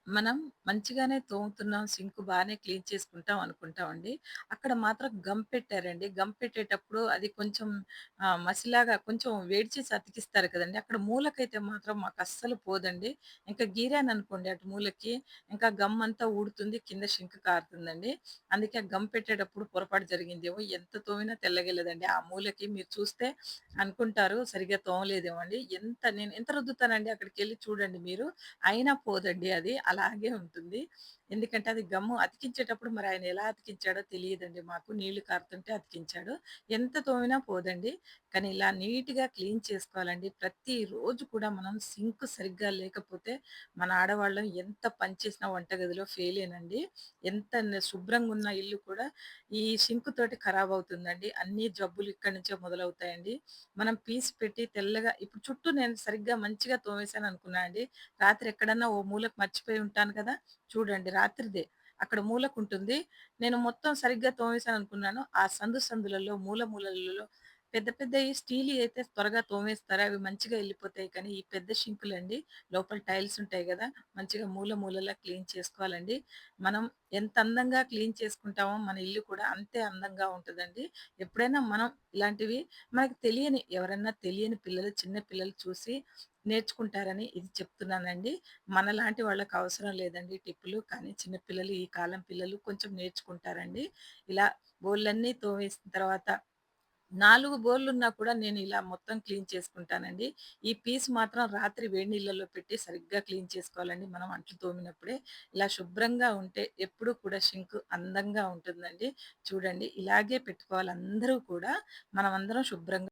మనం మంచిగానే తోముతున్నాం, సింక్ బానే క్లీన్ చేసుకుంటాం అనుకుంటామండి. అక్కడ మాత్రం గమ్ పెట్టారండి. గమ్ పెట్టేటప్పుడు అది కొంచెం మసిలాగా కొంచెం వేడి చేసి అతికిస్తారు కదండీ! అక్కడ మూలకైతే మాత్రం మాకస్సలు పోదండి. ఇంకా గీరాననుకోండి అటు మూలకి, ఇంకా గమ్ అంతా ఊడుతుంది. కింద షింక్ కారుతుందండి. అందుకే ఆ గమ్ పెట్టేటప్పుడు పొరపాటు జరిగిందేమో! ఎంత తోమినా తెల్లగెళ్ళదండి. ఆ మూలకి మీరు చూస్తే అనుకుంటారు సరిగ్గా తోమలేదేమో అండి. నేను ఎంత రుద్దుతానండి అక్కడికెళ్లి చూడండి మీరు. అయినా పోదండి అది. అలాగే ఉంటుంది. ఎందుకంటే అది గమ్ము అతికించేటప్పుడు మరి ఆయన ఎలా అతికించాడో తెలీదండి మాకు. నీళ్లు కారుతుంటే అతికించాడు. ఎంత తోమినా పోదండి. కానీ ఇలా నీట్‌గా క్లీన్ చేసుకోవాలండి. ప్రతిరోజు కూడా మనం సింక్ సరిగ్గా లేకపోతే మన ఆడవాళ్ళం ఎంత పని చేసినా వంటగదిలో ఫెయిలేనండి. ఎంత శుభ్రంగున్న ఇల్లు కూడా ఈ సింక్ తోటి ఖరాబవుతుందండి. అన్ని జబ్బులు ఇక్కడి నుంచే మొదలవుతాయండి. మనం పీస్ పెట్టి తెల్లగా ఇప్పుడు చుట్టూ నేను సరిగ్గా మంచిగా తోమేసాననుకున్నా అండి. రాత్రి ఎక్కడన్నా ఓ మూలకు మర్చిపోయి ఉంటాను కదా! చూడండి రాత్రిదే. అక్కడ మూలకుంటుంది. నేను మొత్తం సరిగ్గా తోమేసాననుకున్నాను. ఆ సందులలో, మూలలలో పెద్ద పెద్దయి స్టీలియి అయితే త్వరగా తోమేస్తారు. అవి మంచిగా ఎళ్ళిపోతాయి. కానీ ఈ పెద్ద షింకులండి లోపల టైల్స్ ఉంటాయి గదా! మంచిగా మూలలా క్లీన్ చేసుకోవాలండి. మనం ఎంత అందంగా క్లీన్ చేసుకుంటామో మన ఇల్లు కూడా అంతే అందంగా ఉంటదండి. ఎప్పుడైనా మనం ఇలాంటివి మనకు ఎవరన్నా తెలియని పిల్లలు, చిన్న పిల్లలు చూసి నేర్చుకుంటారని ఇది చెప్తున్నానండి. మనలాంటి వాళ్ళకి అవసరం లేదండి టిప్పులు. కానీ చిన్న పిల్లలు ఈ కాలం పిల్లలు కొంచెం నేర్చుకుంటారండి. ఇలా బోళ్ళన్నీ తోమేసిన తర్వాత 4 బోర్లున్నా కూడా నేను ఇలా మొత్తం క్లీన్ చేసుకుంటానండి. ఈ పీస్ మాత్రం రాత్రి వేడి నీళ్ళలో పెట్టి సరిగ్గా క్లీన్ చేసుకోవాలండి మనం అంట్లు తోమినప్పుడే. ఇలా శుభ్రంగా ఉంటే ఎప్పుడూ కూడా షింక్ అందంగా ఉంటుందండి. చూడండి ఇలాగే పెట్టుకోవాలి అందరూ కూడా. మనమందరం శుభ్రంగా